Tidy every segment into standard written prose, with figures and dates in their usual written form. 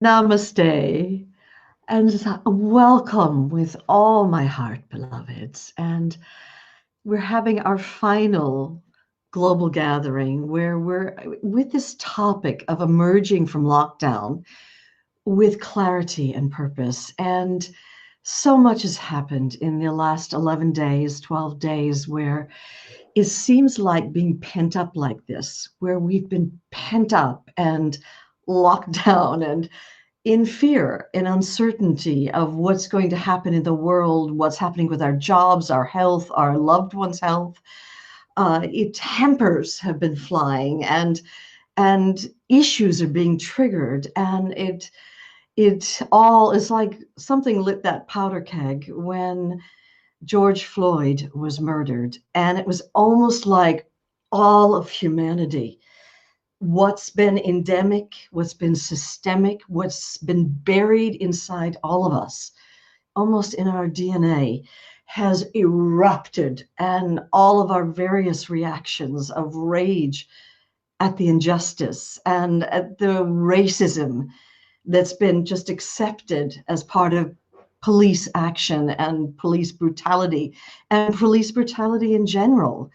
Namaste, and welcome with all my heart, beloveds. And we're having our final global gathering where we're with this topic of emerging from lockdown with clarity and purpose. And so much has happened in the last 11 days, 12 days, where it seems like being pent up like this, where we've been pent up and locked down and in fear and uncertainty of what's going to happen in the world, what's happening with our jobs, our health, our loved ones' health. Tempers have been flying, and issues are being triggered, and it all is like something lit that powder keg when George Floyd was murdered, and it was almost like all of humanity, what's been endemic, what's been systemic, what's been buried inside all of us, almost in our DNA, has erupted, and all of our various reactions of rage at the injustice and at the racism that's been just accepted as part of police action and police brutality in general.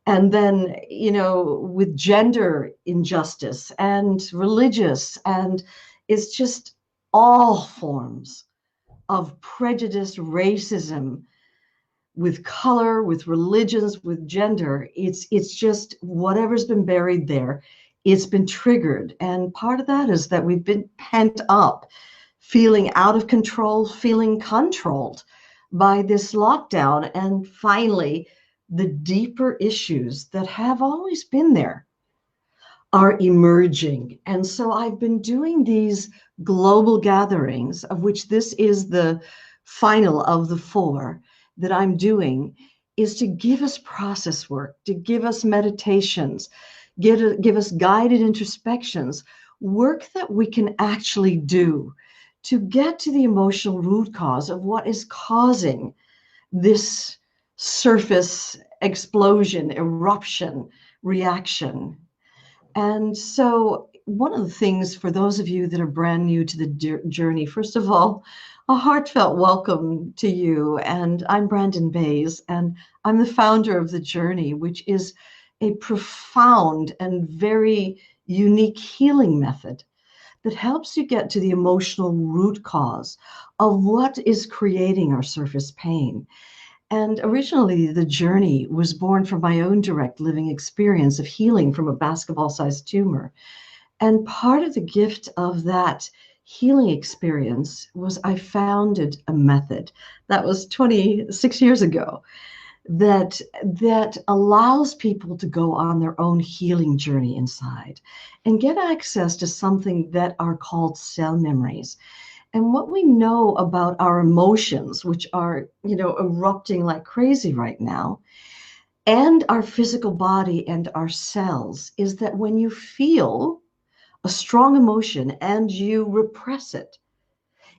And then, with gender injustice and religious, and it's just all forms of prejudice, racism, with color, with religions, with gender. It's just whatever's been buried there, it's been triggered. And part of that is that we've been pent up, feeling out of control, feeling controlled by this lockdown. And finally, the deeper issues that have always been there are emerging. And so I've been doing these global gatherings, of which this is the final of the four that I'm doing, is to give us process work, to give us meditations, give us guided introspections, work that we can actually do to get to the emotional root cause of what is causing this surface explosion, eruption, reaction. And so one of the things for those of you that are brand new to the journey, first of all, a heartfelt welcome to you. And I'm Brandon Bays, and I'm the founder of The Journey, which is a profound and very unique healing method that helps you get to the emotional root cause of what is creating our surface pain. And originally, The Journey was born from my own direct living experience of healing from a basketball-sized tumor. And part of the gift of that healing experience was I founded a method that was 26 years ago that allows people to go on their own healing journey inside and get access to something that are called cell memories. And what we know about our emotions, which are, erupting like crazy right now, and our physical body and our cells, is that when you feel a strong emotion and you repress it,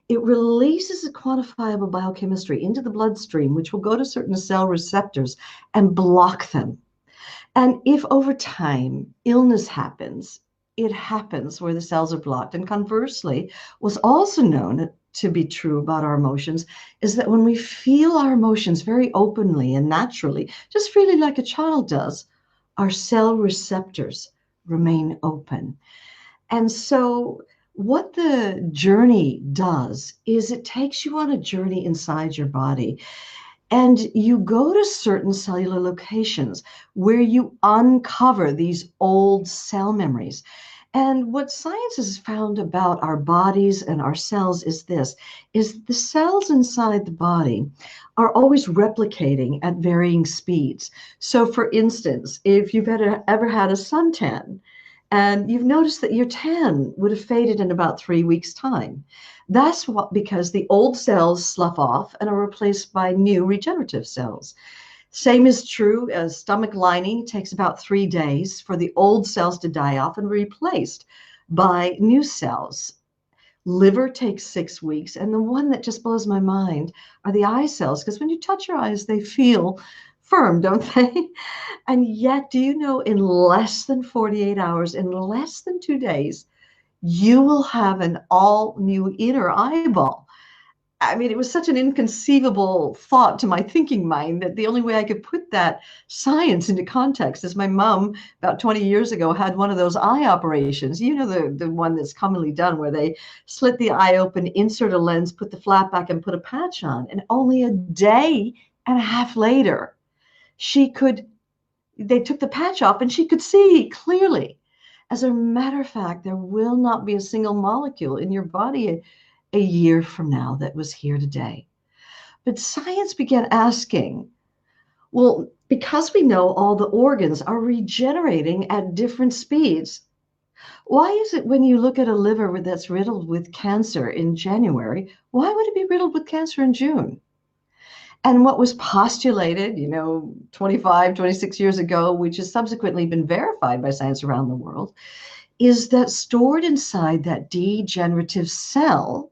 it releases a quantifiable biochemistry into the bloodstream, which will go to certain cell receptors and block them. And if over time illness happens, it happens where the cells are blocked. And conversely, what's also known to be true about our emotions is that when we feel our emotions very openly and naturally, just really like a child does, our cell receptors remain open. And so what the journey does is it takes you on a journey inside your body, and you go to certain cellular locations where you uncover these old cell memories. And what science has found about our bodies and our cells is the cells inside the body are always replicating at varying speeds. So for instance, if you've ever had a suntan, and you've noticed that your tan would have faded in about 3 weeks' time. That's because the old cells slough off and are replaced by new regenerative cells. Same is true as stomach lining. It takes about 3 days for the old cells to die off and replaced by new cells. Liver takes 6 weeks. And the one that just blows my mind are the eye cells, because when you touch your eyes, they feel firm, don't they? And yet, do you know, in less than 48 hours, in less than 2 days, you will have an all new inner eyeball. I mean, it was such an inconceivable thought to my thinking mind that the only way I could put that science into context is my mom, about 20 years ago, had one of those eye operations. You know, the one that's commonly done where they slit the eye open, insert a lens, put the flap back, and put a patch on. And only a day and a half later, they took the patch off and she could see clearly. As a matter of fact, there will not be a single molecule in your body a year from now that was here today. But science began asking, well, because we know all the organs are regenerating at different speeds, why is it when you look at a liver that's riddled with cancer in January, why would it be riddled with cancer in June? And what was postulated, 25, 26 years ago, which has subsequently been verified by science around the world, is that stored inside that degenerative cell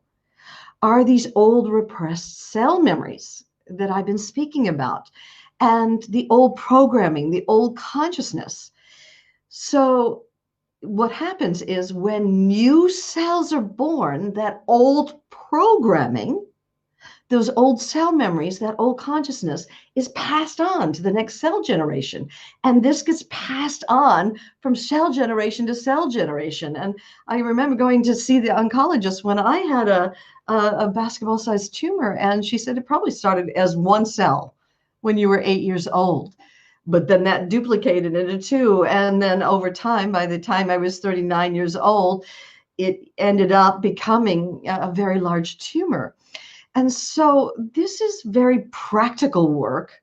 are these old repressed cell memories that I've been speaking about, and the old programming, the old consciousness. So what happens is when new cells are born, that old programming, those old cell memories, that old consciousness is passed on to the next cell generation. And this gets passed on from cell generation to cell generation. And I remember going to see the oncologist when I had a basketball-sized tumor, and she said it probably started as one cell when you were 8 years old. But then that duplicated into two. And then over time, by the time I was 39 years old, it ended up becoming a very large tumor. And so this is very practical work,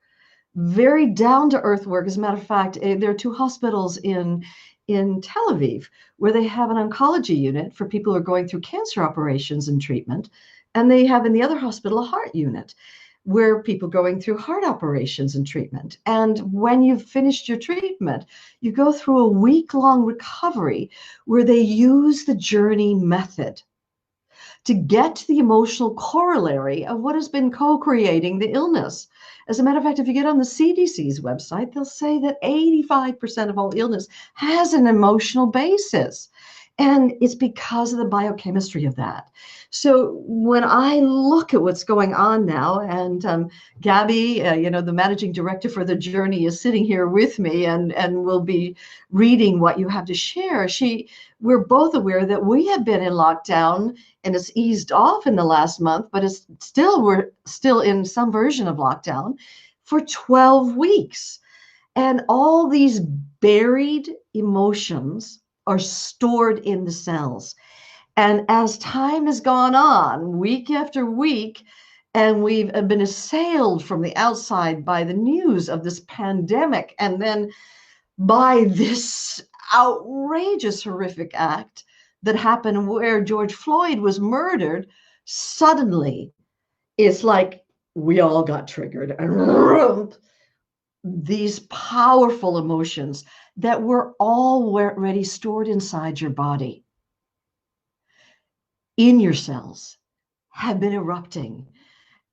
very down to earth work. As a matter of fact, there are two hospitals in Tel Aviv where they have an oncology unit for people who are going through cancer operations and treatment. And they have in the other hospital a heart unit where people going through heart operations and treatment. And when you've finished your treatment, you go through a week-long recovery where they use the journey method to get to the emotional corollary of what has been co-creating the illness. As a matter of fact, if you get on the CDC's website, they'll say that 85% of all illness has an emotional basis. And it's because of the biochemistry of that. So when I look at what's going on now, and Gabby, the managing director for the Journey, is sitting here with me and will be reading what you have to share. We're both aware that we have been in lockdown, and it's eased off in the last month, but we're still in some version of lockdown for 12 weeks. And all these buried emotions are stored in the cells. And as time has gone on, week after week, and we've been assailed from the outside by the news of this pandemic, and then by this outrageous, horrific act that happened where George Floyd was murdered, suddenly it's like we all got triggered. And these powerful emotions that were already stored inside your body, in your cells, have been erupting.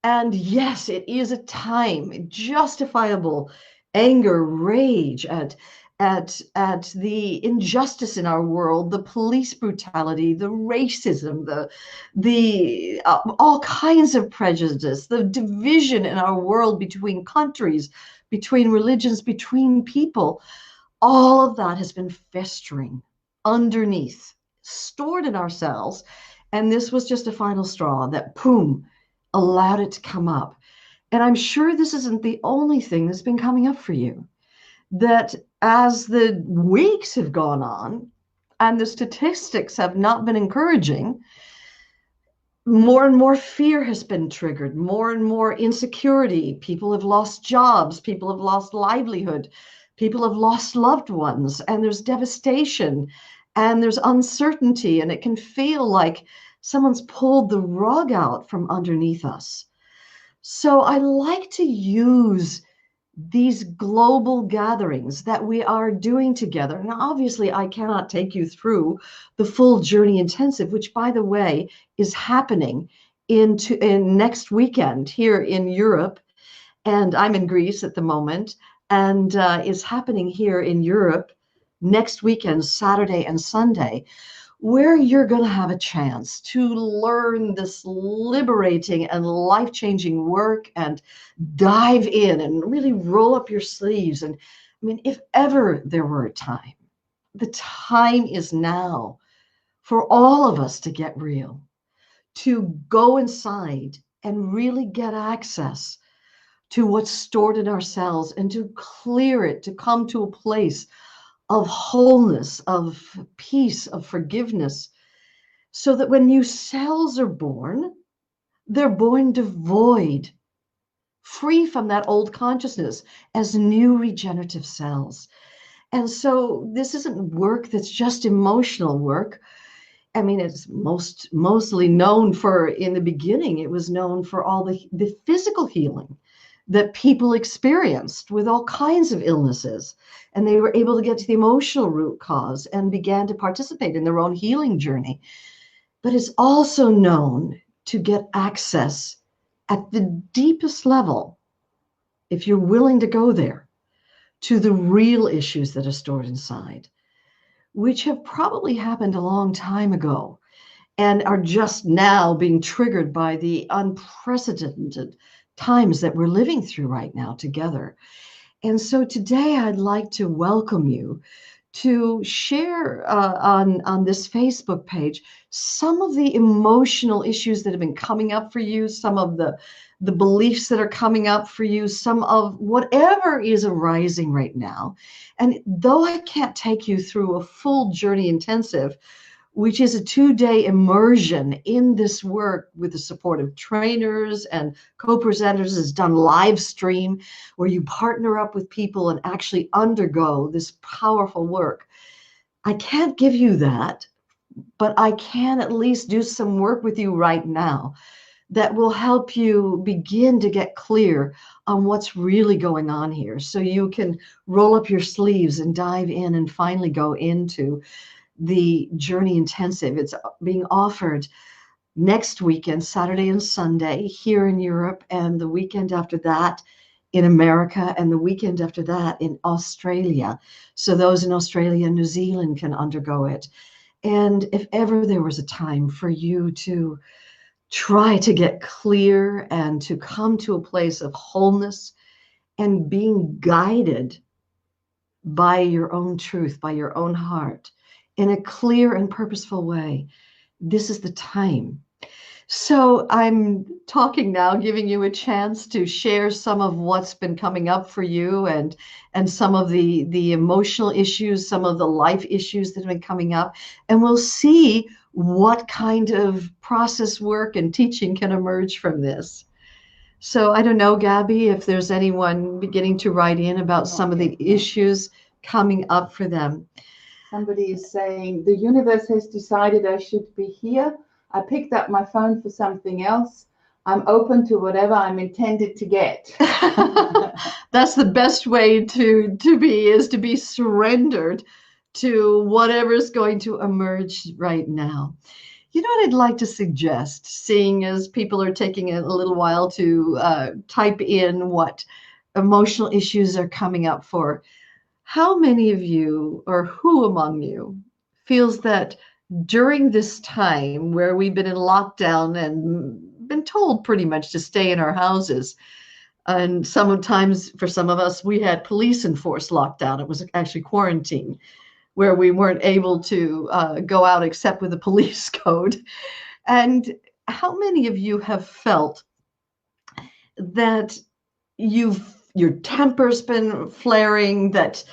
And yes, it is a time, justifiable anger, rage at the injustice in our world, the police brutality, the racism, the all kinds of prejudice, the division in our world between countries, between religions, between people. All of that has been festering underneath, stored in our cells. And this was just a final straw that, boom, allowed it to come up. And I'm sure this isn't the only thing that's been coming up for you. That as the weeks have gone on and the statistics have not been encouraging, more and more fear has been triggered, more and more insecurity. People have lost jobs, people have lost livelihood, people have lost loved ones, and there's devastation and there's uncertainty, and it can feel like someone's pulled the rug out from underneath us. So I like to use these global gatherings that we are doing together. Now, obviously, I cannot take you through the full Journey Intensive, which, by the way, is happening in next weekend here in Europe. And I'm in Greece at the moment, and is happening here in Europe next weekend, Saturday and Sunday, where you're going to have a chance to learn this liberating and life-changing work and dive in and really roll up your sleeves. And I mean, if ever there were a time, the time is now for all of us to get real, to go inside and really get access to what's stored in our cells and to clear it, to come to a place of wholeness, of peace, of forgiveness, so that when new cells are born, they're born devoid, free from that old consciousness as new regenerative cells. And so this isn't work that's just emotional work. I mean, it's mostly known for, in the beginning, it was known for all the physical healing that people experienced with all kinds of illnesses. And they were able to get to the emotional root cause and began to participate in their own healing journey. But it's also known to get access at the deepest level, if you're willing to go there, to the real issues that are stored inside, which have probably happened a long time ago and are just now being triggered by the unprecedented times that we're living through right now together. And so today I'd like to welcome you to share on this Facebook page some of the emotional issues that have been coming up for you, some of the beliefs that are coming up for you, some of whatever is arising right now. And though I can't take you through a full journey intensive, which is a 2-day immersion in this work with the support of trainers and co-presenters, is done live stream, where you partner up with people and actually undergo this powerful work. I can't give you that, but I can at least do some work with you right now that will help you begin to get clear on what's really going on here, so you can roll up your sleeves and dive in and finally go into the journey intensive. It's being offered next weekend, Saturday and Sunday, here in Europe, and the weekend after that in America, and the weekend after that in Australia. So those in Australia and New Zealand can undergo it. And if ever there was a time for you to try to get clear and to come to a place of wholeness and being guided by your own truth, by your own heart, in a clear and purposeful way, this is the time. So I'm talking now, giving you a chance to share some of what's been coming up for you, and some of the emotional issues, some of the life issues that have been coming up. And we'll see what kind of process work and teaching can emerge from this. So I don't know, Gabby, if there's anyone beginning to write in about some of the issues coming up for them. Somebody is saying, the universe has decided I should be here. I picked up my phone for something else. I'm open to whatever I'm intended to get. That's the best way to be, is to be surrendered to whatever's going to emerge right now. You know what I'd like to suggest, seeing as people are taking a little while to type in what emotional issues are coming up for. How many of you, or who among you, feels that during this time where we've been in lockdown and been told pretty much to stay in our houses, and sometimes for some of us, we had police enforced lockdown. It was actually quarantine, where we weren't able to go out except with a police code. And how many of you have felt that your temper's been flaring, that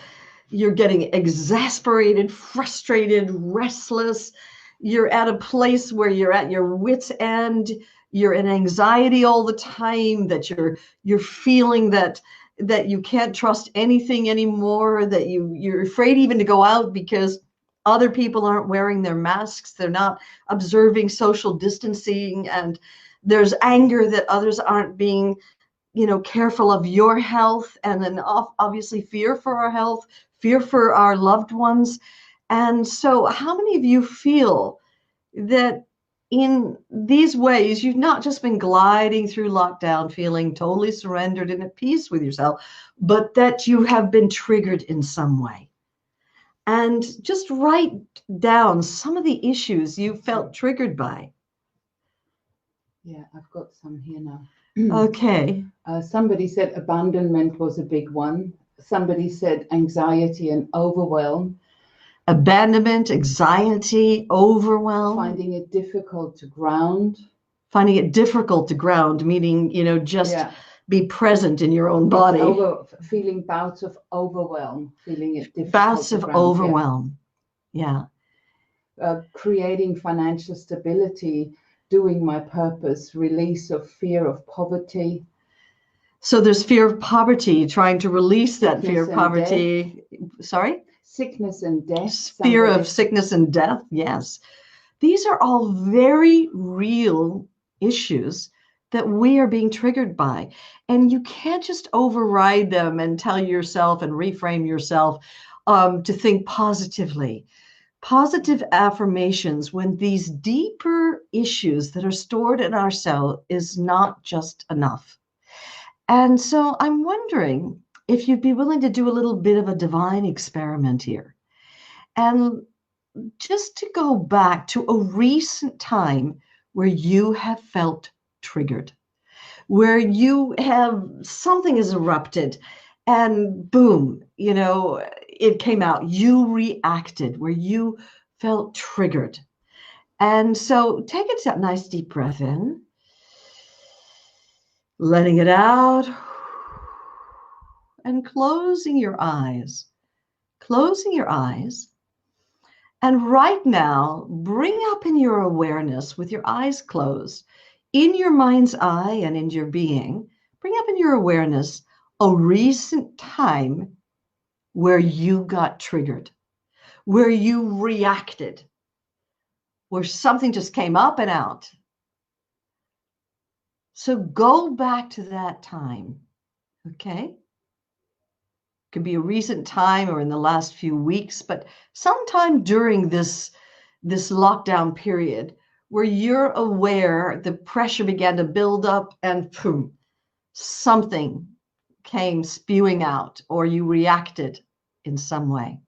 you're getting exasperated, frustrated, restless, you're at a place where you're at your wit's end, you're in anxiety all the time, that you're feeling that you can't trust anything anymore, that you're afraid even to go out because other people aren't wearing their masks, they're not observing social distancing, and there's anger that others aren't being careful of your health, and then obviously fear for our health, fear for our loved ones. And so how many of you feel that in these ways, you've not just been gliding through lockdown, feeling totally surrendered and at peace with yourself, but that you have been triggered in some way? and just write down some of the issues you felt triggered by. Yeah, I've got some here now. Okay. Somebody said abandonment was a big one. Somebody said anxiety and overwhelm. Abandonment, anxiety, overwhelm. Finding it difficult to ground. Finding it difficult to ground, meaning, just be present in your own body. Feeling bouts of overwhelm, feeling it difficult Bouts to of ground, overwhelm. Yeah. Creating financial stability, doing my purpose, release of fear of poverty. So there's fear of poverty, trying to release that fear of poverty. Sorry? Sickness and death. Fear of sickness and death, yes. These are all very real issues that we are being triggered by. And you can't just override them and tell yourself and reframe yourself to think positively. Positive affirmations when these deeper issues that are stored in ourselves is not just enough. And so I'm wondering if you'd be willing to do a little bit of a divine experiment here. And just to go back to a recent time where you have felt triggered, where you have something has erupted and boom, it came out. You reacted, where you felt triggered. And so take a nice deep breath in, letting it out, and closing your eyes. Closing your eyes. And right now, bring up in your awareness with your eyes closed, in your mind's eye and in your being, bring up in your awareness a recent time where you got triggered, where you reacted, where something just came up and out. So go back to that time, okay? Could be a recent time or in the last few weeks, but sometime during this lockdown period where you're aware the pressure began to build up and boom, something came spewing out or you reacted in some way.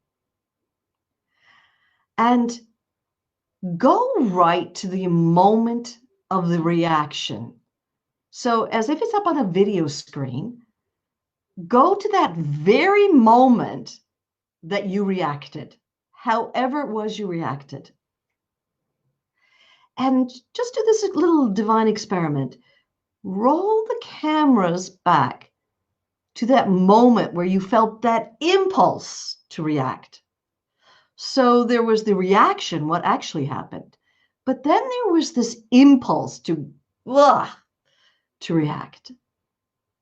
And go right to the moment of the reaction. So as if it's up on a video screen, go to that very moment that you reacted, however it was you reacted. And just do this little divine experiment. Roll the cameras back to that moment where you felt that impulse to react. So there was the reaction, what actually happened. But then there was this impulse to react.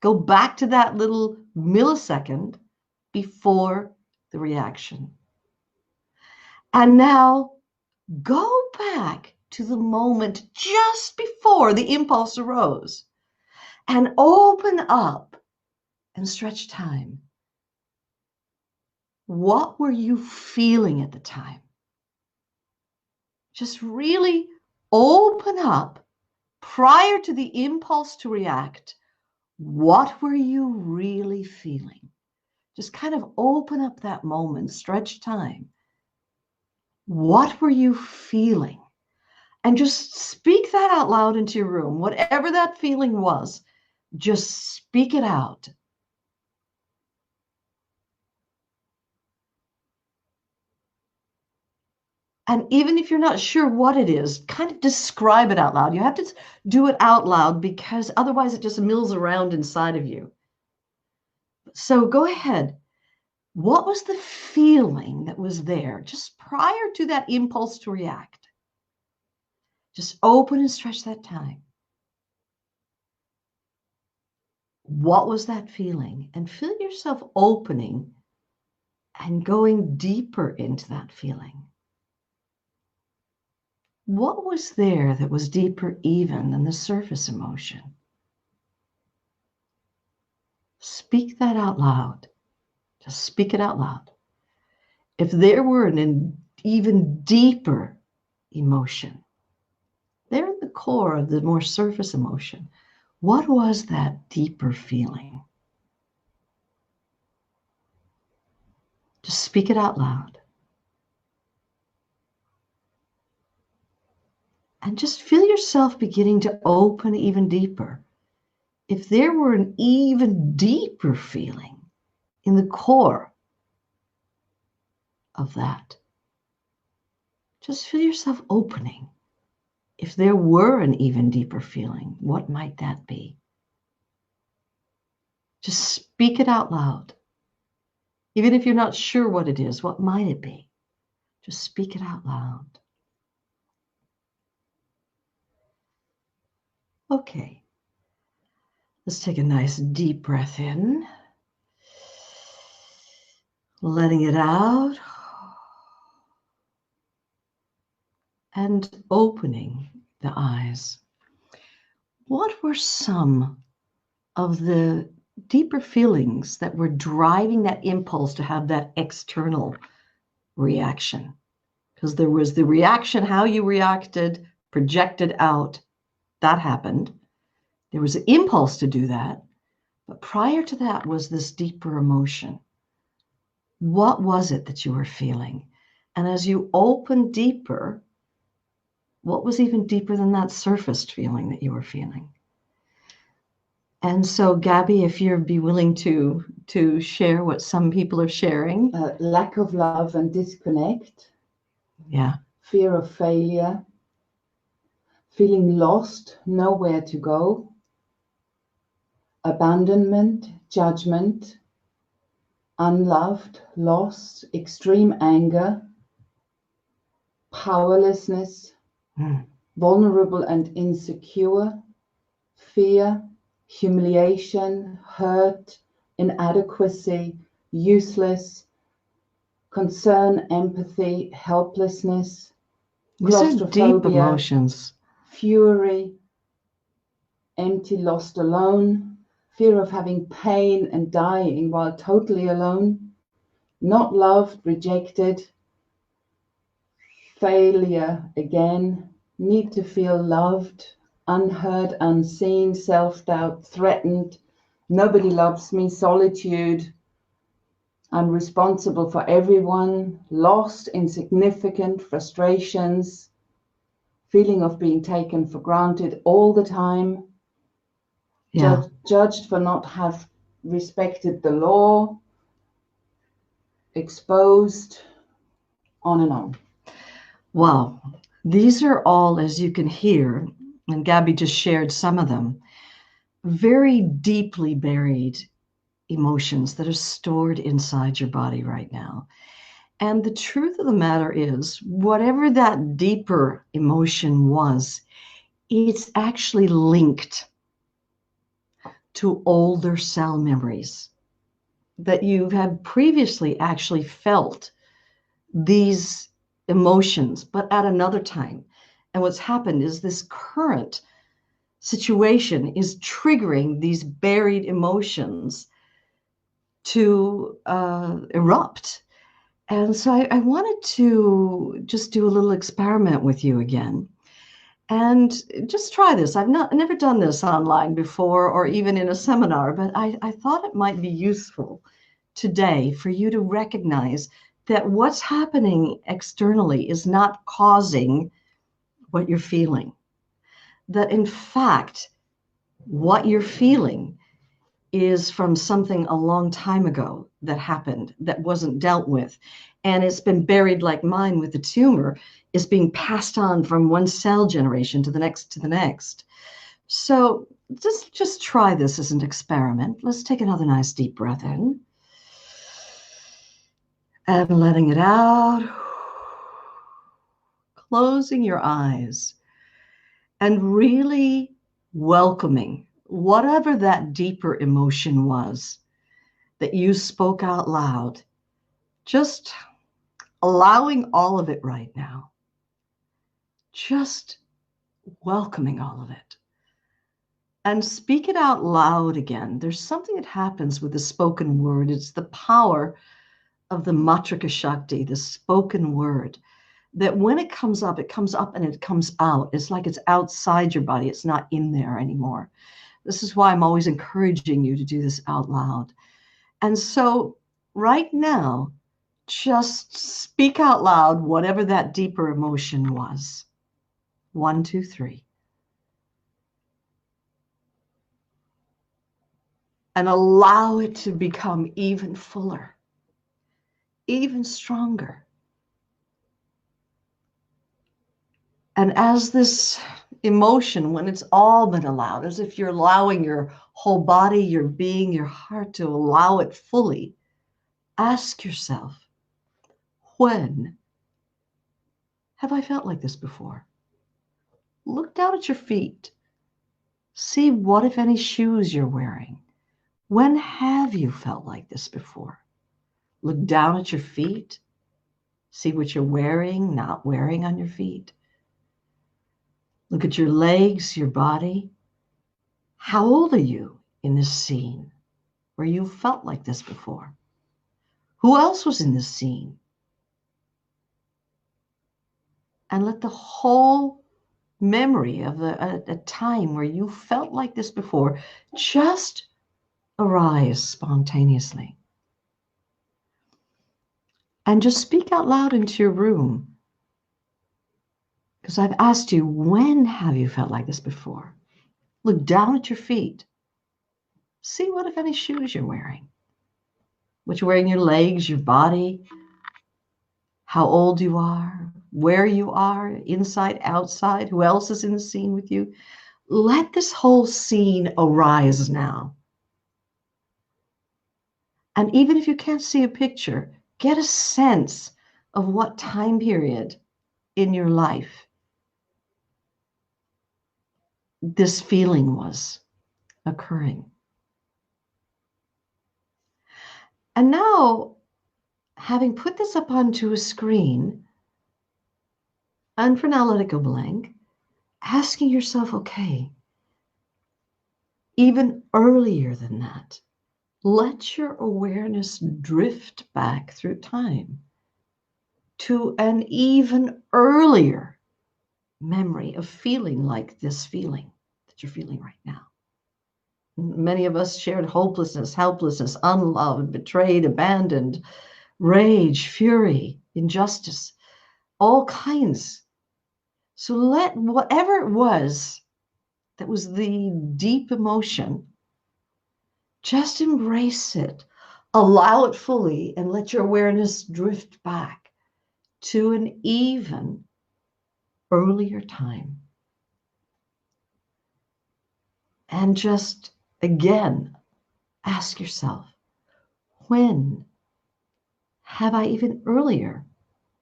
Go back to that little millisecond before the reaction. And now go back to the moment just before the impulse arose and open up and stretch time. What were you feeling at the time? Just really open up prior to the impulse to react. What were you really feeling? Just kind of open up that moment, stretch time. What were you feeling? And just speak that out loud into your room. Whatever that feeling was, just speak it out. And even if you're not sure what it is, kind of describe it out loud. You have to do it out loud because otherwise it just mills around inside of you. So go ahead. What was the feeling that was there just prior to that impulse to react? Just open and stretch that time. What was that feeling? And feel yourself opening and going deeper into that feeling. What was there that was deeper even than the surface emotion? Speak that out loud. Just speak it out loud. If there were an even deeper emotion, there at the core of the more surface emotion, what was that deeper feeling? Just speak it out loud. And just feel yourself beginning to open even deeper. If there were an even deeper feeling in the core of that, just feel yourself opening. If there were an even deeper feeling, what might that be? Just speak it out loud. Even if you're not sure what it is, what might it be? Just speak it out loud. Okay. Let's take a nice deep breath in. Letting it out. And opening the eyes. What were some of the deeper feelings that were driving that impulse to have that external reaction? Because there was the reaction, how you reacted, projected out, that happened. There was an impulse to do that. But prior to that was this deeper emotion. What was it that you were feeling? And as you open deeper, what was even deeper than that surfaced feeling that you were feeling? And so, Gabby, if you'd be willing to share what some people are sharing. Lack of love and disconnect. Yeah. Fear of failure. Feeling lost, nowhere to go. Abandonment, judgment. Unloved, lost, extreme anger. Powerlessness. Vulnerable and insecure. Fear. Humiliation, hurt, inadequacy, useless, concern, empathy, helplessness, These are deep emotions. Fury, empty, lost, alone, fear of having pain and dying while totally alone, not loved, rejected, failure again, need to feel loved, unheard, unseen, self-doubt, threatened, nobody loves me, solitude, I'm responsible for everyone, lost, insignificant, frustrations, feeling of being taken for granted all the time, judged for not have respected the law, exposed, on and on. Wow. These are all, as you can hear, and Gabby just shared some of them, very deeply buried emotions that are stored inside your body right now. And the truth of the matter is, whatever that deeper emotion was, it's actually linked to older cell memories that you have previously actually felt these emotions, but at another time. And what's happened is this current situation is triggering these buried emotions to erupt. And so I wanted to just do a little experiment with you again. And just try this. I've never done this online before or even in a seminar, but I thought it might be useful today for you to recognize that what's happening externally is not causing what you're feeling. That in fact, what you're feeling is from something a long time ago that happened that wasn't dealt with. And it's been buried like mine with the tumor, is being passed on from one cell generation to the next to the next. So just try this as an experiment. Let's take another nice deep breath in. And letting it out. Closing your eyes. And really welcoming whatever that deeper emotion was that you spoke out loud. Just allowing all of it right now. Just welcoming all of it. And speak it out loud again. There's something that happens with the spoken word. It's the power of the Matrika Shakti, the spoken word, that when it comes up and it comes out. It's like it's outside your body. It's not in there anymore. This is why I'm always encouraging you to do this out loud. And so right now, just speak out loud whatever that deeper emotion was. 1, 2, 3. And allow it to become even fuller, even stronger. And as this emotion, when it's all been allowed, as if you're allowing your whole body, your being, your heart to allow it fully, ask yourself, when have I felt like this before? Look down at your feet. See what, if any, shoes you're wearing. When have you felt like this before? Look down at your feet. See what you're wearing, not wearing on your feet. Look at your legs, your body. How old are you in this scene where you felt like this before? Who else was in this scene? And let the whole memory of a time where you felt like this before just arise spontaneously. And just speak out loud into your room. Because I've asked you, when have you felt like this before? Look down at your feet. See what, if any, shoes you're wearing. What you're wearing in your legs, your body, how old you are, where you are, inside, outside, who else is in the scene with you. Let this whole scene arise now. And even if you can't see a picture, get a sense of what time period in your life this feeling was occurring. And now, having put this up onto a screen, and for now let it go blank, asking yourself, okay, even earlier than that, let your awareness drift back through time to an even earlier memory of feeling like this feeling that you're feeling right now. Many of us shared hopelessness, helplessness, unloved, betrayed, abandoned, rage, fury, injustice, all kinds. So let whatever it was that was the deep emotion, just embrace it, allow it fully, and let your awareness drift back to an even earlier time. And just again, ask yourself, when have I even earlier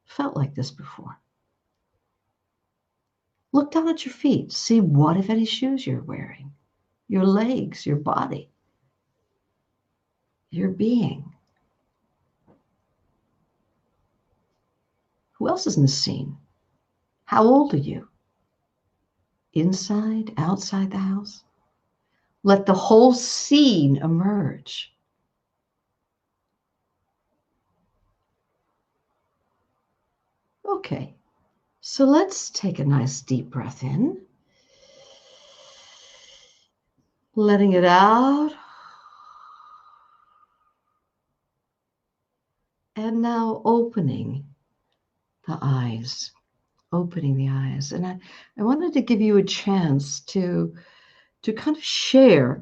felt like this before? Look down at your feet. See what, if any, shoes you're wearing, your legs, your body, your being. Who else is in the scene? How old are you? Inside, outside the house? Let the whole scene emerge. Okay, so let's take a nice deep breath in, letting it out. And now opening the eyes, opening the eyes. And I wanted to give you a chance to kind of share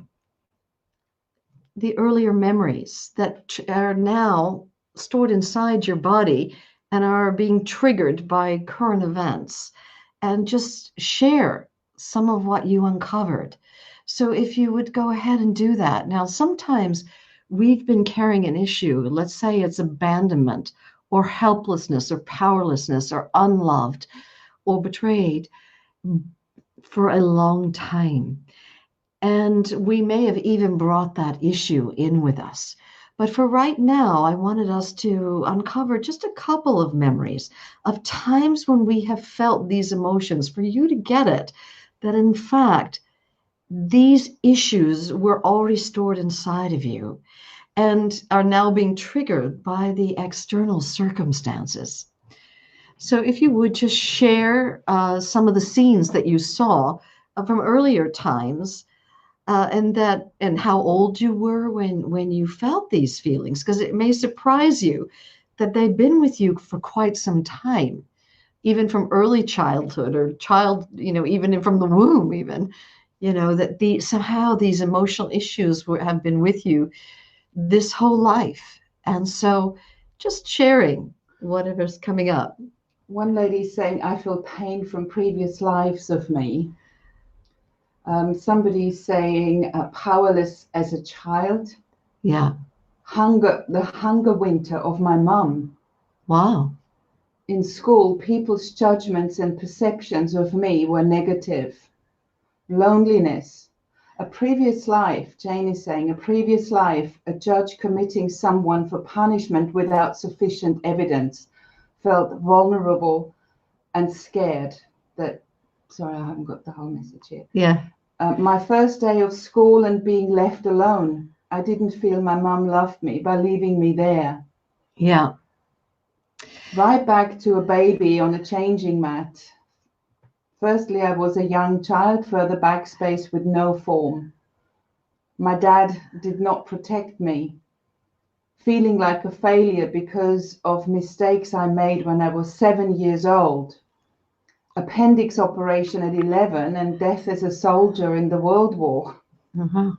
the earlier memories that are now stored inside your body and are being triggered by current events, and just share some of what you uncovered. So if you would go ahead and do that. Now, sometimes we've been carrying an issue, let's say it's abandonment or helplessness or powerlessness or unloved or betrayed for a long time. And we may have even brought that issue in with us. But for right now, I wanted us to uncover just a couple of memories of times when we have felt these emotions, for you to get it, that in fact, these issues were already stored inside of you and are now being triggered by the external circumstances. So if you would just share some of the scenes that you saw from earlier times, and how old you were when you felt these feelings, because it may surprise you that they've been with you for quite some time. even from early childhood or even from the womb, even, that somehow these emotional issues have been with you this whole life. And so just sharing whatever's coming up. One lady saying, I feel pain from previous lives of me. Somebody saying, powerless as a child. Yeah. The hunger winter of my mum. Wow. In school, people's judgments and perceptions of me were negative. Loneliness. A previous life, Jane is saying, a previous life, a judge committing someone for punishment without sufficient evidence, felt vulnerable and scared that, sorry, I haven't got the whole message here. Yeah. My first day of school and being left alone. I didn't feel my mum loved me by leaving me there. Yeah. Right back to a baby on a changing mat. Firstly, I was a young child, further back space with no form. My dad did not protect me. Feeling like a failure because of mistakes I made when I was 7 years old. Appendix operation at 11 and death as a soldier in the World War. Uh-huh.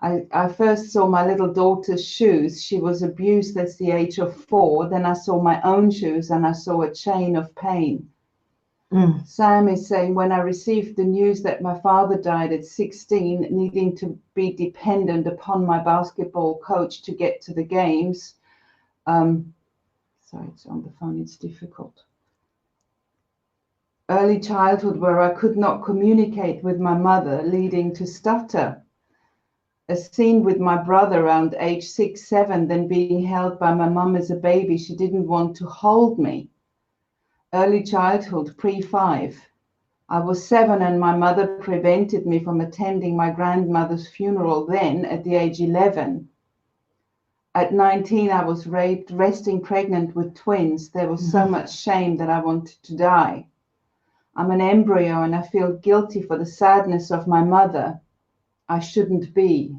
I first saw my little daughter's shoes. She was abused at the age of 4. Then I saw my own shoes and I saw a chain of pain. Sam is saying, when I received the news that my father died at 16, needing to be dependent upon my basketball coach to get to the games. Sorry, it's on the phone, it's difficult. Early childhood where I could not communicate with my mother, leading to stutter. A scene with my brother around age 6, 7, then being held by my mum as a baby. She didn't want to hold me. Early childhood, pre-5. I was 7 and my mother prevented me from attending my grandmother's funeral then at the age 11. At 19, I was raped, resting pregnant with twins. There was so much shame that I wanted to die. I'm an embryo and I feel guilty for the sadness of my mother. I shouldn't be.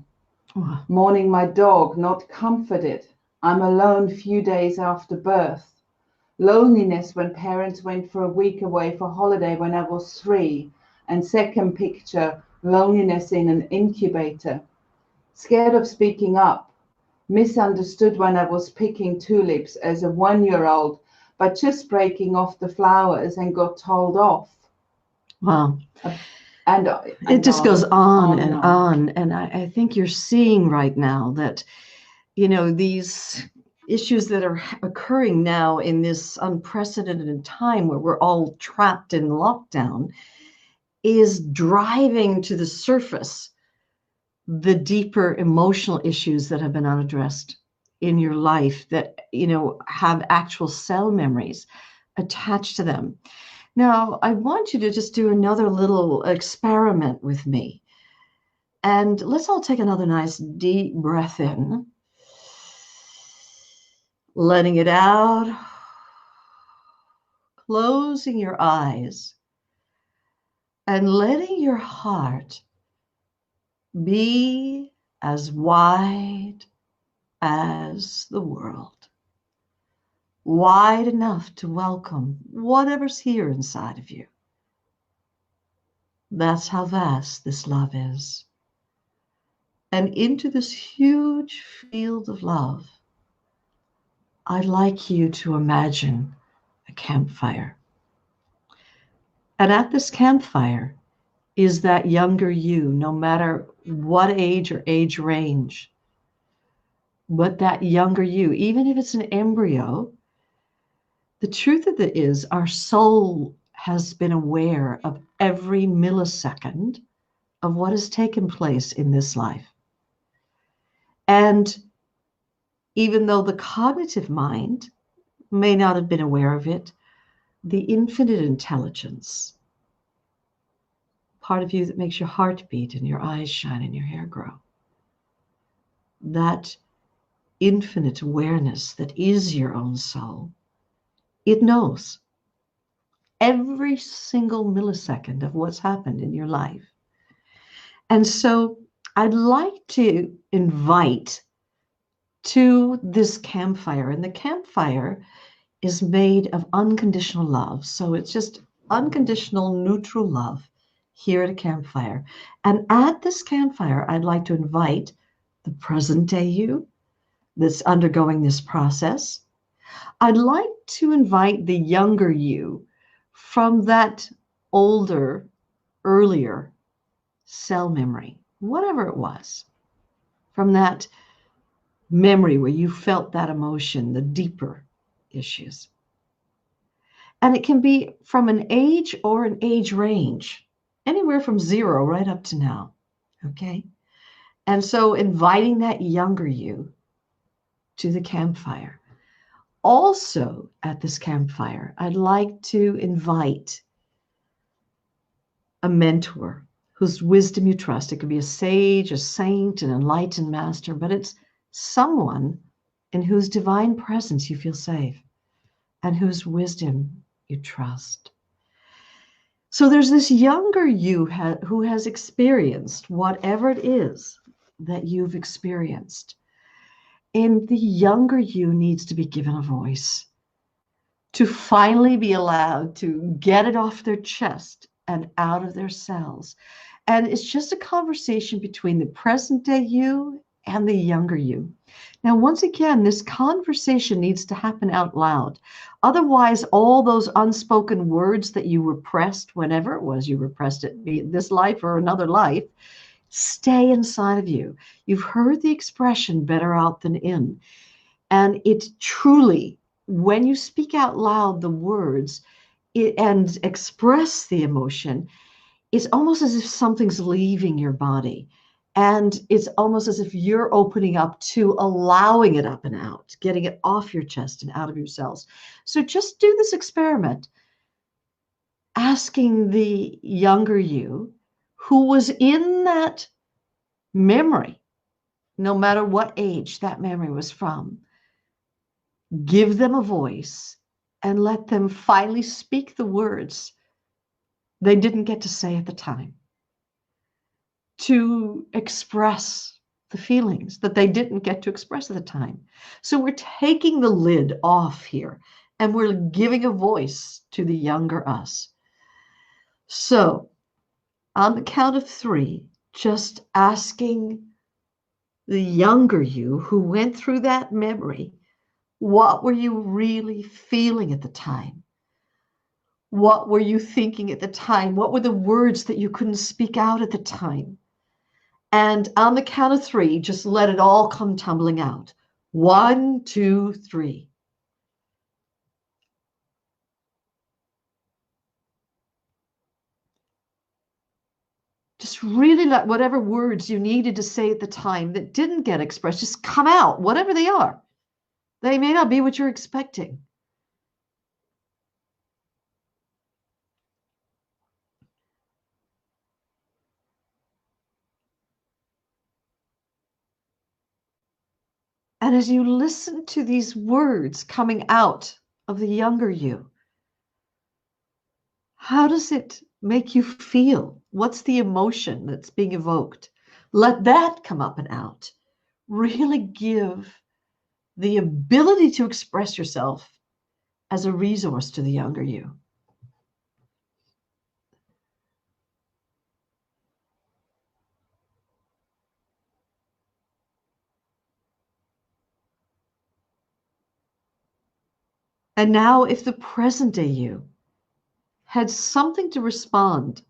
Mourning my dog, not comforted. I'm alone few days after birth. Loneliness when parents went for a week away for holiday when I was 3. And second picture, loneliness in an incubator. Scared of speaking up. Misunderstood when I was picking tulips as a 1-year-old, but just breaking off the flowers and got told off. Wow. And it just goes on and on. And I think you're seeing right now that, these issues that are occurring now in this unprecedented time where we're all trapped in lockdown is driving to the surface the deeper emotional issues that have been unaddressed in your life that, have actual cell memories attached to them. Now, I want you to just do another little experiment with me. And let's all take another nice deep breath in, letting it out, closing your eyes, and letting your heart be as wide as the world. Wide enough to welcome whatever's here inside of you. That's how vast this love is. And into this huge field of love, I'd like you to imagine a campfire. And at this campfire is that younger you, no matter what age or age range. But that younger you, even if it's an embryo, the truth of it is our soul has been aware of every millisecond of what has taken place in this life. And even though the cognitive mind may not have been aware of it, the infinite intelligence, part of you that makes your heart beat and your eyes shine and your hair grow, that infinite awareness that is your own soul, it knows every single millisecond of what's happened in your life. And so I'd like to invite to this campfire. And the campfire is made of unconditional love. So it's just unconditional, neutral love here at a campfire. And at this campfire, I'd like to invite the present day you that's undergoing this process. I'd like to invite the younger you from that older, earlier cell memory, whatever it was, from that memory where you felt that emotion, the deeper issues. And it can be from an age or an age range, anywhere from 0 right up to now. Okay. And so inviting that younger you to the campfire. Also at this campfire, I'd like to invite a mentor whose wisdom you trust. It could be a sage, a saint, an enlightened master, but it's someone in whose divine presence you feel safe and whose wisdom you trust. So there's this younger you who has experienced whatever it is that you've experienced. And the younger you needs to be given a voice, to finally be allowed to get it off their chest and out of their cells. And it's just a conversation between the present day you and the younger you. Now, once again, this conversation needs to happen out loud. Otherwise, all those unspoken words that you repressed, whenever it was you repressed it, be it this life or another life, stay inside of you. You've heard the expression better out than in. And it truly, when you speak out loud the words and express the emotion, it's almost as if something's leaving your body. And it's almost as if you're opening up to allowing it up and out, getting it off your chest and out of your cells. So just do this experiment, asking the younger you who was in that memory, no matter what age that memory was from, give them a voice and let them finally speak the words they didn't get to say at the time, to express the feelings that they didn't get to express at the time. So we're taking the lid off here and we're giving a voice to the younger us. So on the count of 3, just asking the younger you who went through that memory, what were you really feeling at the time? What were you thinking at the time? What were the words that you couldn't speak out at the time? And on the count of 3, just let it all come tumbling out. 1, 2, 3. Just really let whatever words you needed to say at the time that didn't get expressed just come out, whatever they are. They may not be what you're expecting. And as you listen to these words coming out of the younger you, how does it make you feel? What's the emotion that's being evoked? Let that come up and out. Really give the ability to express yourself as a resource to the younger you. And now, if the present day you had something to respond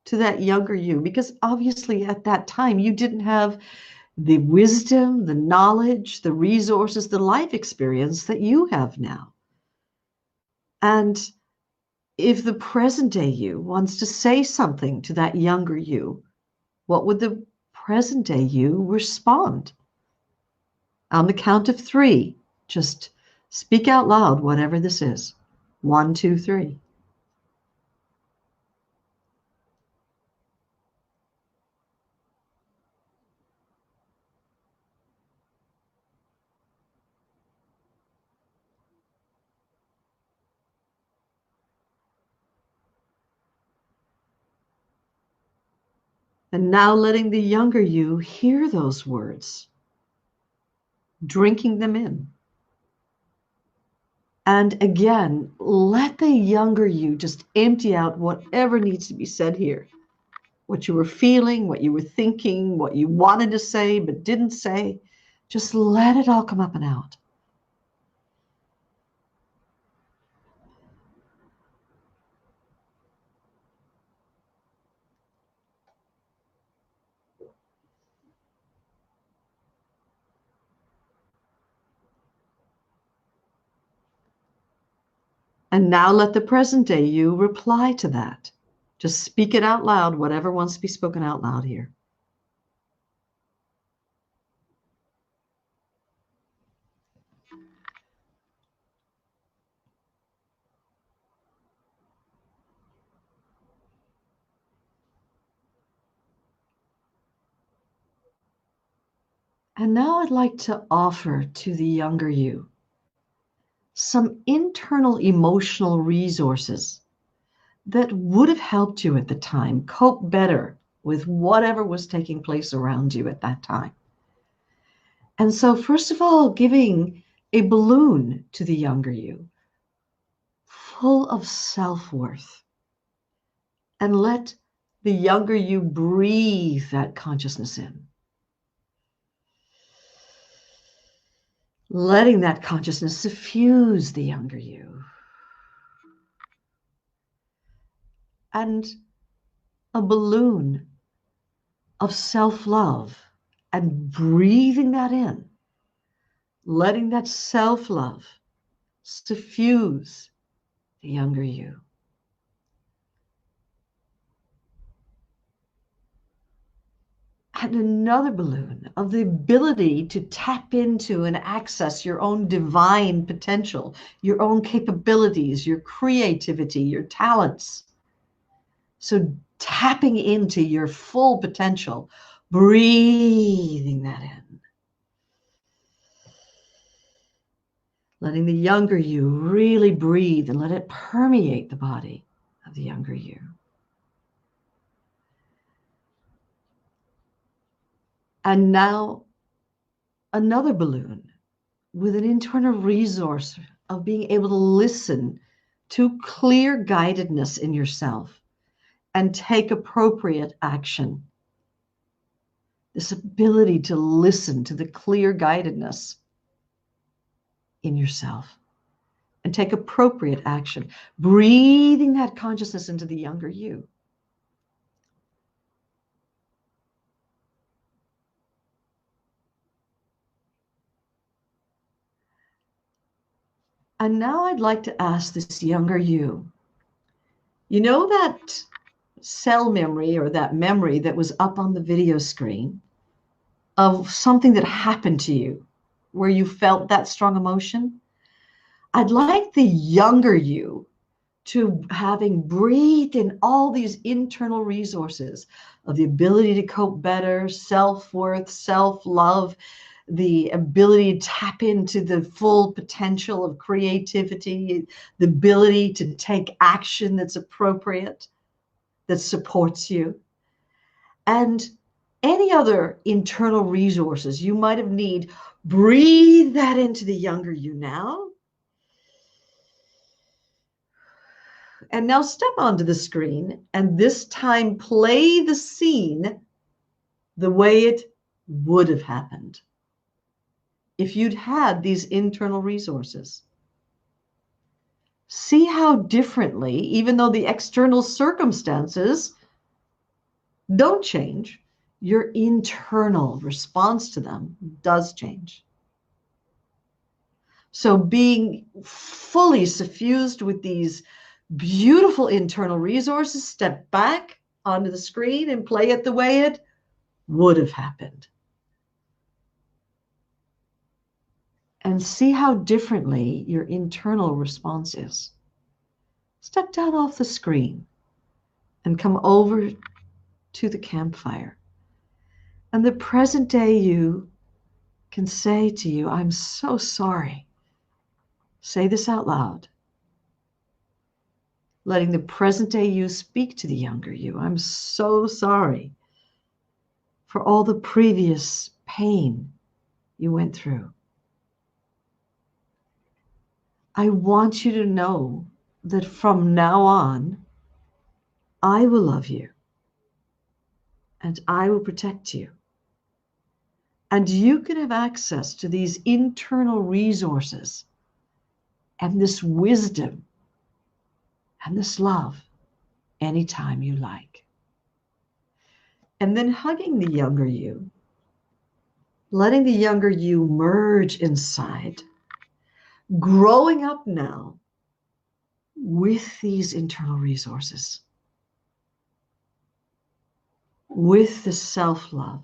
to that younger you, because obviously at that time you didn't have the wisdom, the knowledge, the resources, the life experience that you have now. And if the present day you wants to say something to that younger you, what would the present day you respond? On the count of 3, just speak out loud, whatever this is. 1, 2, 3. And now letting the younger you hear those words, drinking them in, And again, let the younger you just empty out whatever needs to be said here. What you were feeling, what you were thinking, what you wanted to say but didn't say. Just let it all come up and out. And now let the present day you reply to that. Just speak it out loud, whatever wants to be spoken out loud here. And now I'd like to offer to the younger you some internal emotional resources that would have helped you at the time cope better with whatever was taking place around you at that time. And so, first of all, giving a balloon to the younger you, full of self-worth, and let the younger you breathe that consciousness in. Letting that consciousness suffuse the younger you. And a balloon of self-love, and breathing that in, letting that self-love suffuse the younger you. And another balloon of the ability to tap into and access your own divine potential, your own capabilities, your creativity, your talents. So tapping into your full potential, breathing that in. Letting the younger you really breathe and let it permeate the body of the younger you. And now another balloon with an internal resource of being able to listen to clear guidedness in yourself and take appropriate action. This ability to listen to the clear guidedness in yourself and take appropriate action, breathing that consciousness into the younger you. And now I'd like to ask this younger you, you know that cell memory or that memory that was up on the video screen of something that happened to you where you felt that strong emotion? I'd like the younger you to, having breathed in all these internal resources of the ability to cope better, self-worth, self-love, the ability to tap into the full potential of creativity, the ability to take action that's appropriate, that supports you, and any other internal resources you might have need. Breathe that into the younger you now. And now step onto the screen and this time play the scene the way it would have happened if you'd had these internal resources. See how differently, even though the external circumstances don't change, your internal response to them does change. So being fully suffused with these beautiful internal resources, step back onto the screen and play it the way it would have happened. And see how differently your internal response is. Step down off the screen and come over to the campfire. And the present day you can say to you, I'm so sorry. Say this out loud. Letting the present day you speak to the younger you. I'm so sorry for all the previous pain you went through. I want you to know that from now on, I will love you and I will protect you. And you can have access to these internal resources and this wisdom and this love anytime you like. And then hugging the younger you, letting the younger you merge inside, growing up now with these internal resources, with the self-love,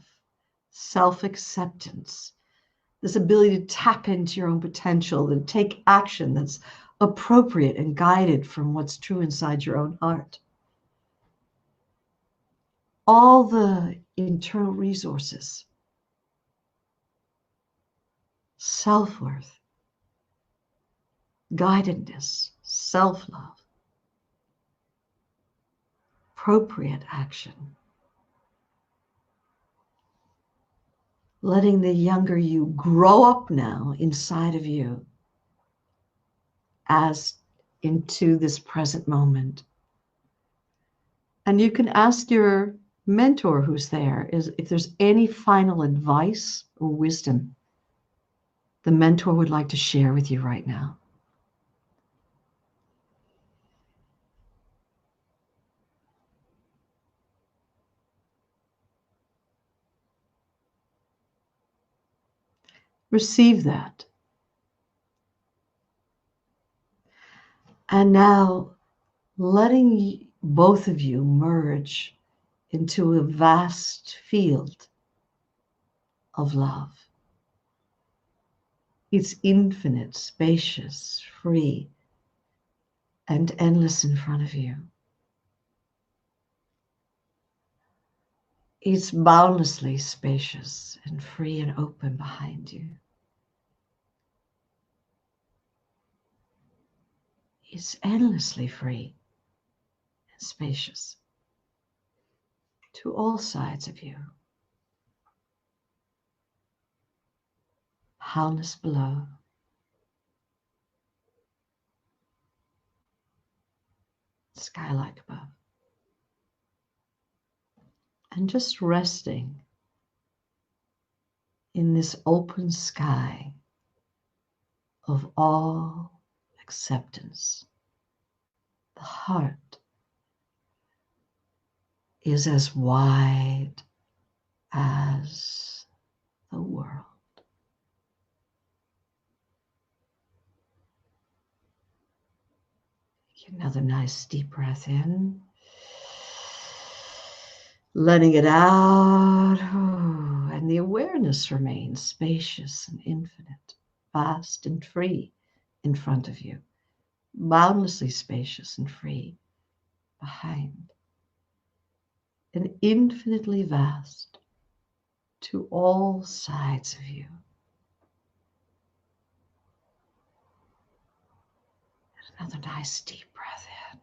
self-acceptance, this ability to tap into your own potential, to take action that's appropriate and guided from what's true inside your own heart. All the internal resources, self-worth, guidedness, self-love, appropriate action. Letting the younger you grow up now inside of you as into this present moment. And you can ask your mentor who's there if there's any final advice or wisdom the mentor would like to share with you right now. Receive that. And now letting both of you merge into a vast field of love. It's infinite, spacious, free, and endless in front of you. It's boundlessly spacious and free and open behind you. It's endlessly free and spacious to all sides of you. Boundless below. Sky-like above. And just resting in this open sky of all acceptance. The heart is as wide as the world. Take another nice deep breath in. Letting it out. And the awareness remains spacious and infinite, vast and free in front of you. Boundlessly spacious and free behind. And infinitely vast to all sides of you. And another nice deep breath in.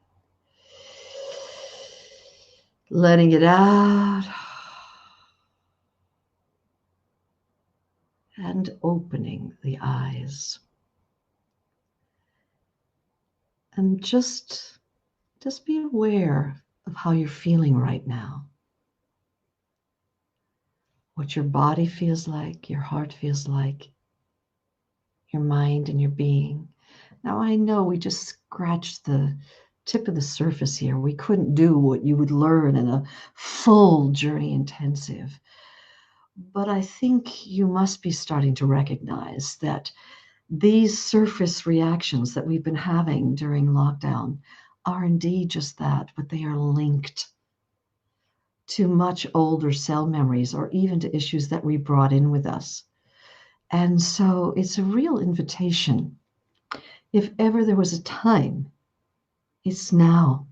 Letting it out. And opening the eyes. And just be aware of how you're feeling right now. What your body feels like, your heart feels like, your mind and your being. Now I know we just scratched the tip of the surface here. We couldn't do what you would learn in a full journey intensive. But I think you must be starting to recognize that these surface reactions that we've been having during lockdown are indeed just that, but they are linked to much older cell memories or even to issues that we brought in with us. And so it's a real invitation. If ever there was a time, it's now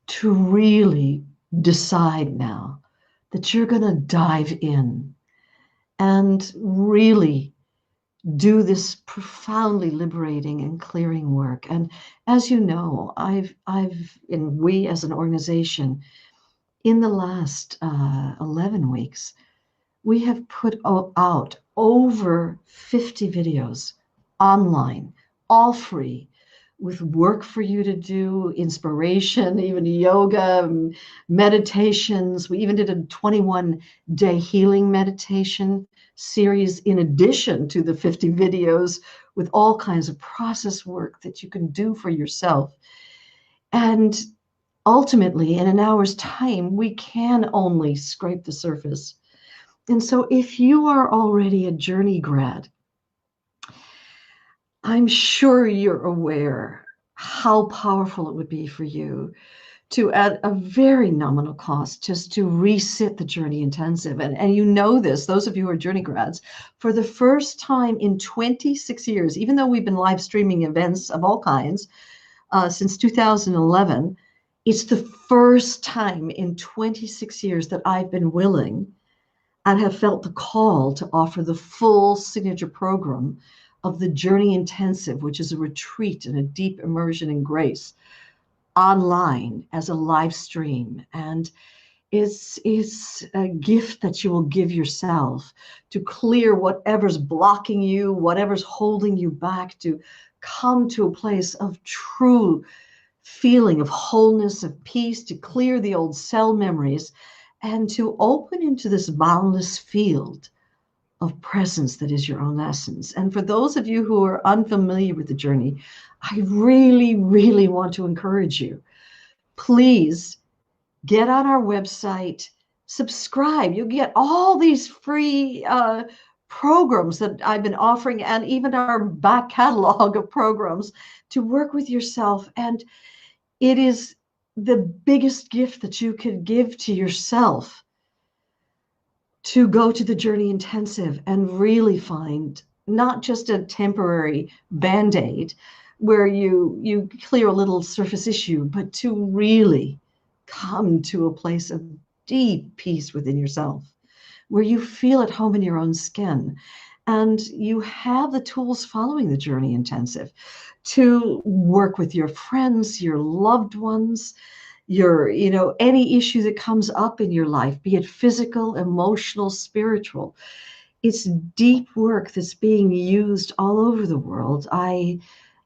to really decide now that you're going to dive in and really do this profoundly liberating and clearing work. And as you know, and we as an organization, in the last 11 weeks, we have put out over 50 videos online all free, with work for you to do, inspiration, even yoga, meditations. We even did a 21-day healing meditation series in addition to the 50 videos with all kinds of process work that you can do for yourself. And ultimately, in an hour's time, we can only scrape the surface. And so if you are already a journey grad, I'm sure you're aware how powerful it would be for you to, at a very nominal cost, just to resit the Journey Intensive. And you know this, those of you who are journey grads, for the first time in 26 years, even though we've been live streaming events of all kinds since 2011, it's the first time in 26 years that I've been willing and have felt the call to offer the full signature program of the Journey Intensive, which is a retreat and a deep immersion in grace, online as a live stream. And it's a gift that you will give yourself to clear whatever's blocking you, whatever's holding you back, to come to a place of true feeling of wholeness, of peace, to clear the old cell memories, and to open into this boundless field of presence that is your own essence. And for those of you who are unfamiliar with the journey, I really, really want to encourage you. Please get on our website, subscribe. You'll get all these free programs that I've been offering, and even our back catalog of programs to work with yourself. And it is the biggest gift that you could give to yourself, to go to the Journey Intensive and really find not just a temporary Band-Aid where you clear a little surface issue, but to really come to a place of deep peace within yourself, where you feel at home in your own skin. And you have the tools following the Journey Intensive to work with your friends, your loved ones, any issue that comes up in your life, be it physical, emotional, spiritual. It's deep work that's being used all over the world. I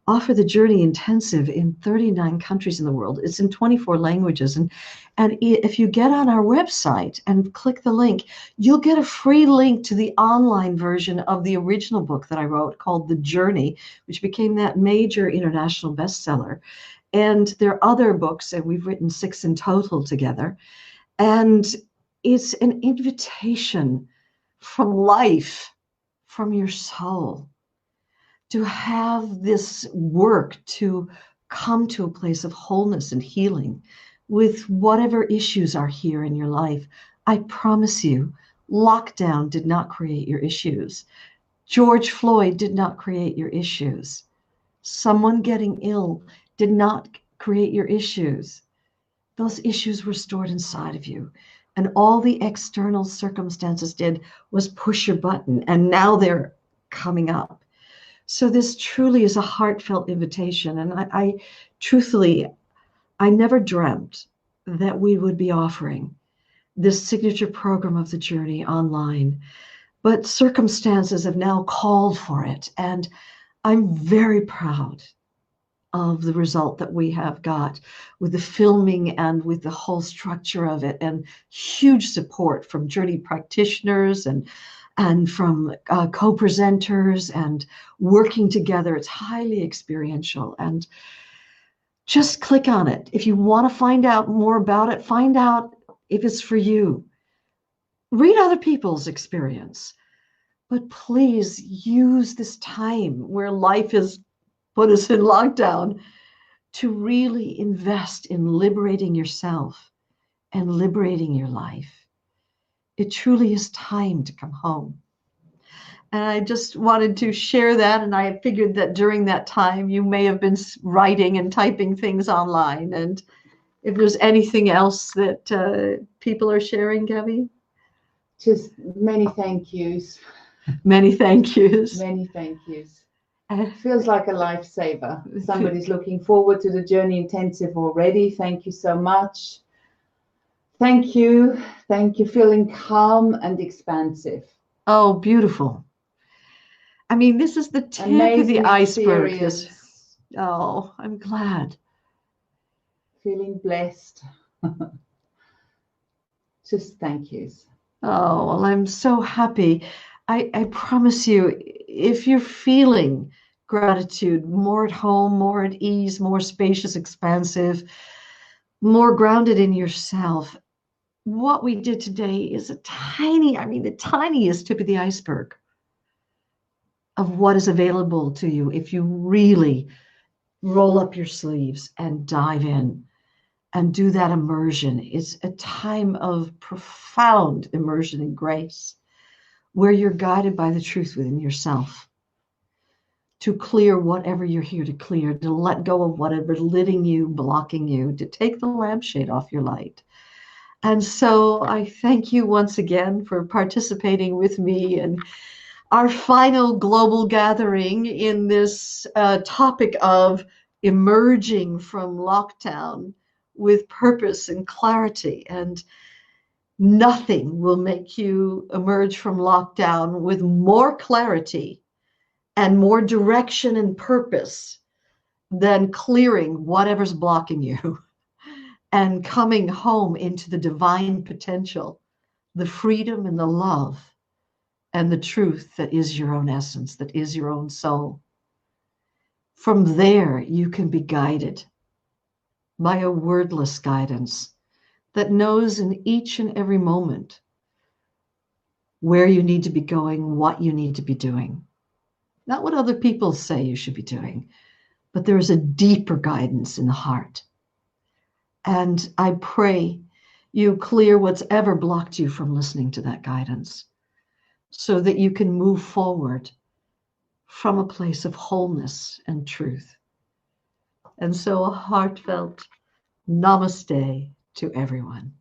offer the Journey Intensive in 39 countries in the world. It's in 24 languages. And if you get on our website and click the link, you'll get a free link to the online version of the original book that I wrote called The Journey, which became that major international bestseller. And there are other books, and we've written 6 in total together. And it's an invitation from life, from your soul, to have this work to come to a place of wholeness and healing with whatever issues are here in your life. I promise you, lockdown did not create your issues. George Floyd did not create your issues. Someone getting ill did not create your issues. Those issues were stored inside of you. And all the external circumstances did was push your button, and now they're coming up. So this truly is a heartfelt invitation. And I truthfully, I never dreamt that we would be offering this signature program of the journey online, but circumstances have now called for it. And I'm very proud of the result that we have got with the filming and with the whole structure of it, and huge support from journey practitioners and from co-presenters, and working together. It's highly experiential. And just click on it. If you want to find out more about it, find out if it's for you. Read other people's experience. But please use this time where life has put us in lockdown to really invest in liberating yourself and liberating your life. It truly is time to come home. And I just wanted to share that. And I figured that during that time, you may have been writing and typing things online. And if there's anything else that people are sharing, Gabby? Just many thank yous. Many thank yous. Many thank yous. It feels like a lifesaver. Somebody's looking forward to the Journey Intensive already. Thank you so much. Thank you. Thank you. Feeling calm and expansive. Oh, beautiful. I mean, this is the tip of the iceberg. Oh, I'm glad. Feeling blessed. Just thank yous. Oh, well, I'm so happy. I promise you, if you're feeling gratitude, more at home, more at ease, more spacious, expansive, more grounded in yourself, what we did today is a tiny, I mean, the tiniest tip of the iceberg of what is available to you if you really roll up your sleeves and dive in and do that immersion. It's a time of profound immersion in grace where you're guided by the truth within yourself to clear whatever you're here to clear, to let go of whatever's lidding you, blocking you, to take the lampshade off your light. And so I thank you once again for participating with me in our final global gathering in this topic of emerging from lockdown with purpose and clarity. And nothing will make you emerge from lockdown with more clarity and more direction and purpose than clearing whatever's blocking you and coming home into the divine potential, the freedom and the love and the truth that is your own essence, that is your own soul. From there, you can be guided by a wordless guidance that knows in each and every moment where you need to be going, what you need to be doing. Not what other people say you should be doing, but there is a deeper guidance in the heart. And I pray you clear what's ever blocked you from listening to that guidance so that you can move forward from a place of wholeness and truth. And so a heartfelt namaste to everyone.